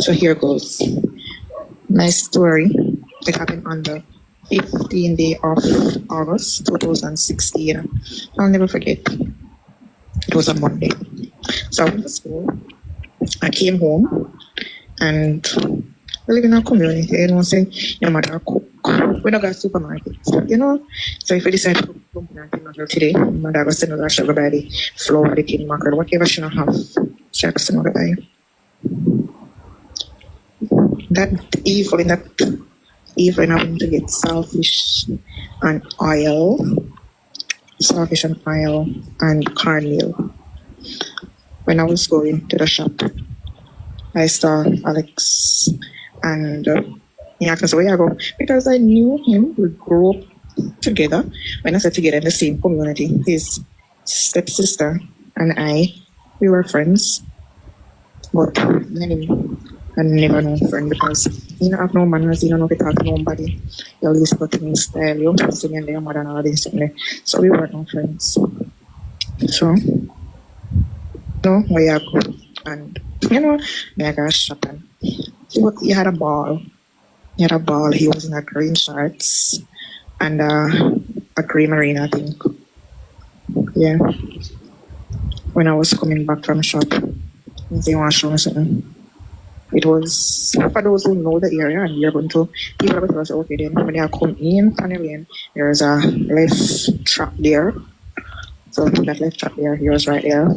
So here goes. Nice story. It happened on the 15th day of August 2016. I'll never forget. It was a Monday. So I went to school. I came home and we live in a community, you know, say your mother cook. We don't got supermarkets, you know. So if we decide to cook something today, mother will send us sugar by the flour, the king mackerel, whatever she don't have, she will send us by. That evening I went to get saltfish and cornmeal. When I was going to the shop, I saw Alex and he asked me, where you go? Because I knew him. We grew up together. When I said together in the same community, his stepsister and I, we were friends. But I never know friend because you don't have no manners, you don't know to talk to nobody. You always go to me style, you don't see me and your mother and all this. So we were not friends. So, where you go? And, I got shot and he had a ball. He had a ball. He was in a green shorts and a green marine, I think. Yeah. When I was coming back from shop, they want to show me something. It was, for those who know the area and you're going to, people are going to say, okay, then when you come in from the lane, there's a left trap there. So that left trap there, he was right there.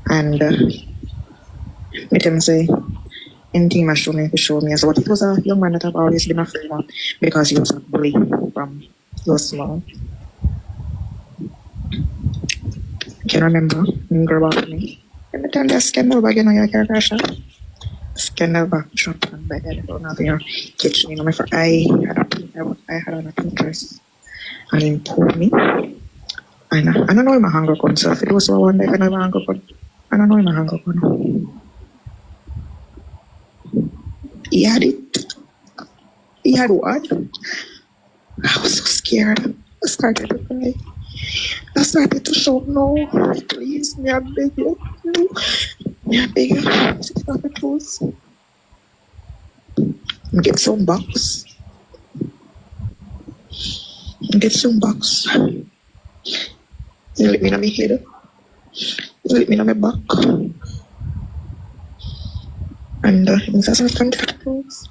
And let him say, anything must show me. So it was a young man that I've always been afraid of because he was a bully from he was small. Can you remember? You grow up with me. Every time there's scandal back in your character shop. Scandal back shop and bag I don't have your kitchen. You know, I had on a pink dress and he pulled me. And I don't know where my hunger comes. So if it was one day, I know my hunger comes. I don't know where my hunger comes. He had it. He had what? I was so scared. I started to cry. I started to shout, no, please, me I beg you. Me I beg you. Sit on the clothes. Get some box. Get some box. You let me on my head. You let me on my back. And it's a certain clothes.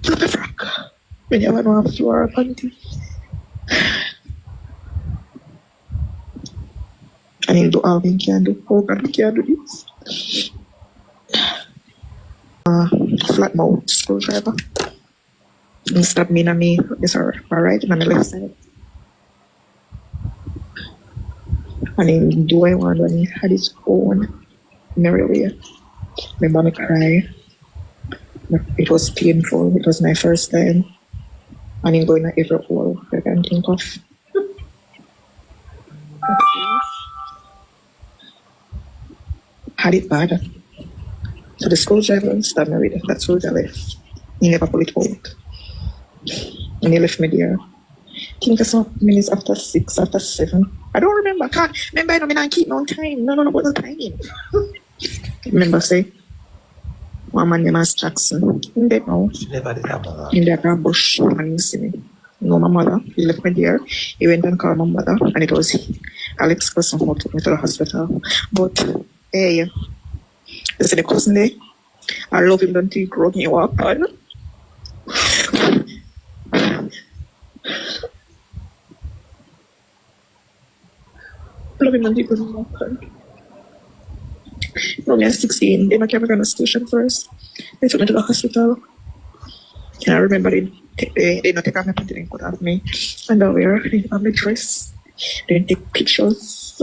Put the frock. When you have a floor or panty. And he'll do all we can do. Oh God, we can't do this. Flat mouth screwdriver. And stab me in me. It's right in my left side. And he'll do what I want when he had his own mirror way. My mom cried. It was painful. It was my first time. And he'll go in every hole I can think of. Had it bad. So the screwdriver stabbed me with it. That's what I left. He never pulled it out. And he left me there. I think it's some minutes after 6, after 7. I don't remember. I can't remember. I don't keep no time. No, about the time. Remember, say, one man named Jackson. In that now. She never did have that. In that bush. And you see me. No, my mother. He left me there. He went and called my mother. And it was Alex person who took me to the hospital. But, hey, you see the cousin there? I love him until he broke me walk on. Love him until he broke me walk on. No, me at 16. They came to the station first. They took me to the hospital. And I remember they not take off my panty, they cut off me underwear, they have my dress, they take pictures.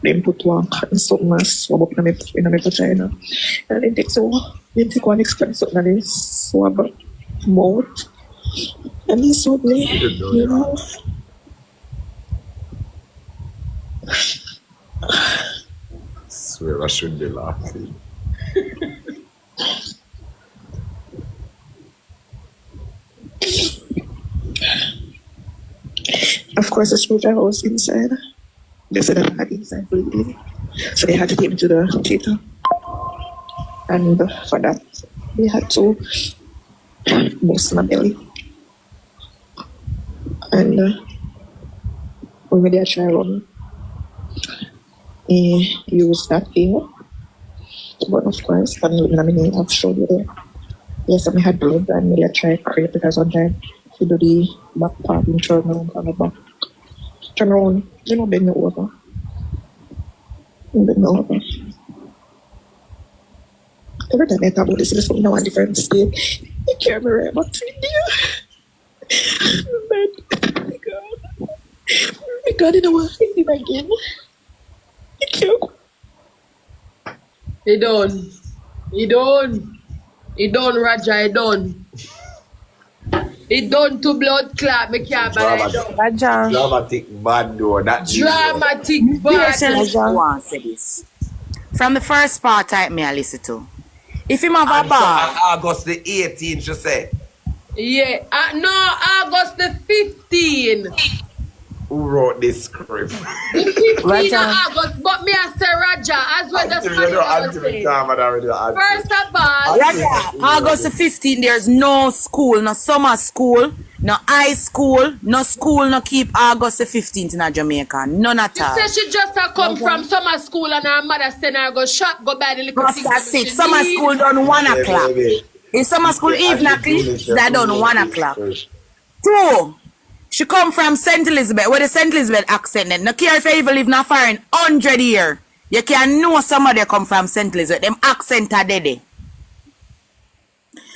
They put one cotton something and swab up in my vagina. And they take one explain something and they swab up mouth. And they swab me, you know. I swear I should be laughing. Of course, the screwdriver was inside. They said that I had inside bleeding. So they had to take me to the theater. And for that, we had to bust my belly. And when we did try run, he used that fear. But of course, I mean, I've showed you there. Yes, I had blood and we try to create because sometimes we do the back part and turn around on the back. Turn around, you know, bend me over. Bend me over. Every time I talk about this, it's from now a different state. You can't remember what to do. Man, my God. My God, you know what? I think again. You can't. He done. He done. He done, Raja. He done. He done to blood clot. Me can't buy it done. Raja. Dramatic bad though. That Dramatic bad. Raja. Want say this. From the first part I me I listen to. If him have a ball, August the 18th, she say. Yeah. No, August the 15th. Who wrote this script? The 15th Raja. of August. But me I say Raja. As well the funny I say. First of all. Raja, August the 15th, there's no school, no summer school, no high school, no keep August the 15th in Jamaica. None at She all. said she just come from summer school and her mother send her go shop, go buy the little Plus things that's that it. she Summer need. school done 1 o'clock. In summer school evening, that done 1 o'clock. 2, she come from St. Elizabeth, with the St. Elizabeth accent then. No care if you even live in a foreign 100 years. You can know somebody come from St. Elizabeth. Them accent are dead.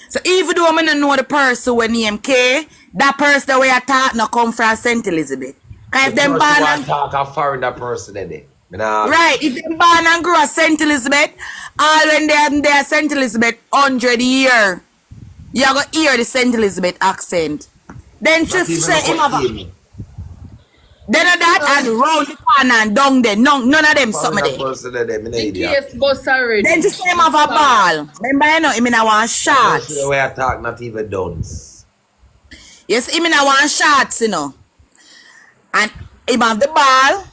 So even though I don't know the person when name K, that person the way I talk no come from St. Elizabeth. Cause if them born and talk a foreigner person in there. right, if them born and grow at St. Elizabeth, all when they are St. Elizabeth 100 years, you gonna hear the St. Elizabeth accent. Then she say him have a then that and round the corner and down there. None of them something there. The case bus already. Then she say him have a ball. Remember you know him in a one shots. The way I talk, not even done. Yes, him in a one shots, you know. And him have the ball,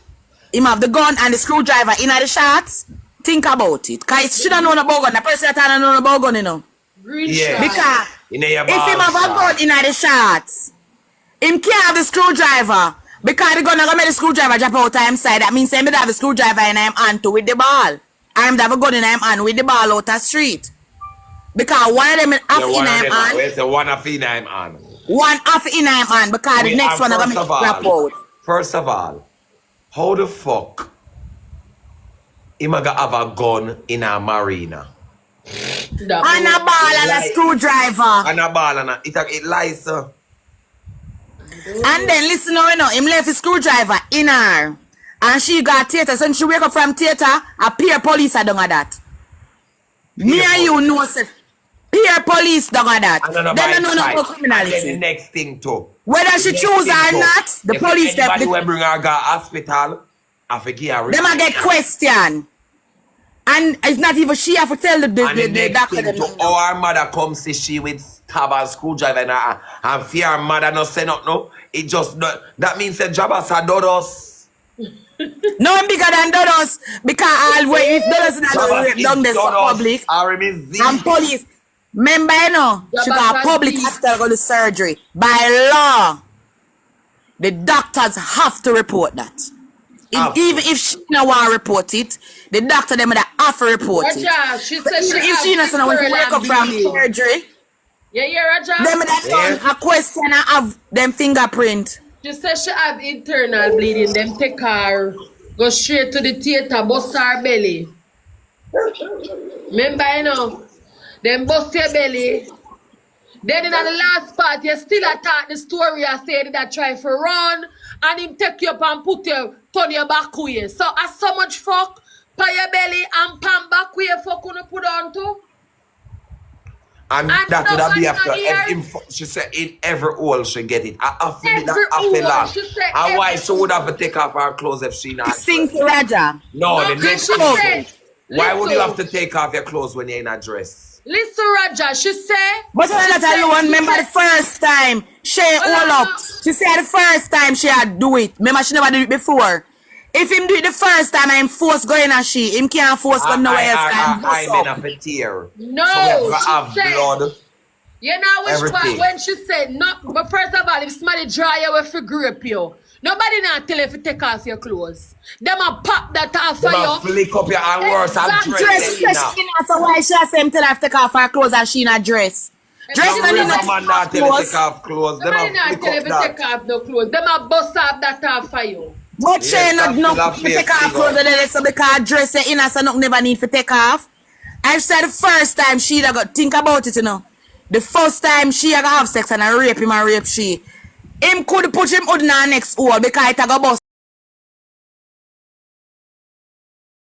him have the gun and the screwdriver in the shots. Think about it. Cause she don't know about gun. The person that don't know about gun, you know. Green Yeah. shot. Because In your if him have a gun in the shots, him can't have the screwdriver. Because the gun gonna make the screwdriver drop out of him side. That means him have the screwdriver in him hand to with the ball. And him have a gun in him hand with the ball out the street. Because one of them half in him hand, Where's the one of in him hand? one half in him hand. Because the next one gonna make it drop out. First of all, how the fuck him gonna have a gun in a marina? And a ball and a screwdriver. And a ball and it lies, sir. And then listen now, you know, him left his screwdriver in her. And she got theater. So when she wake up from theater, a peer police are done at that. Me and you know, say, peer police done at that. And then They don't know no And then the criminality. next thing too. Whether she choose or not, the police, Anybody them will bring her to hospital, I forget her. a get question. And it's not even she have to tell the next doctor. thing Them, to our mother come see she with stab and screwdriver and fear her mother not say nothing. No. It just that means that Jabass had done us. no, I'm bigger than Dodos. Because always if Dodos is not rape down there for public. And police. Remember, you know, she got public after go to surgery. By law, the doctors have to report that. Even if she don't want to report it, the doctor them that have to report it. Raja, she said she If she doesn't when she wake up from surgery, Yeah, Raja. them that done a question and have them fingerprint. She said she have internal bleeding. Them take her, go straight to the theater, bust her belly. Remember, you know, them bust your belly. Then in the last part, you still attack the story. I said that try for run, and him take you up and turn your back way. So as so much fuck, pa your belly and pan back way fuck you put on to. And that would be after she said in every hole she get it. I feel that I feel that. And why she would have to take off her clothes if she not? Think Raja. No, the next she thing. said, Why would you listen. have to take off your clothes when you're in a dress? Listen, Raja, she said. But when I tell you one, remember the first time she all up. She said the first time she had do it. Remember she never did it before. If him do it the first time, I'm forced going and she. Him can't force go nowhere else. I'm in a tear. No, so we have she said, blood. You know which part Everything. when she said no, but first of all, if somebody dry you if you grape you, nobody not tell you if you take off your clothes. Them a pop that off for Them you. a flick up your hand worse and dress Dress, so why she has him tell her to take off her clothes and she not dress? Dress No no need reason to man not tell you take off clothes. Them Somebody a not flick tell you up if you take that. off no clothes. Them a bust off that off for you. But she Yes, not that's no still a to face take off figure. clothes and then so because dress in her so nothing never need to take off. I said the first time she da got think about it, you know. The first time she a go have sex and I rape him and rape she. Him could put him on her next hole because it a go bust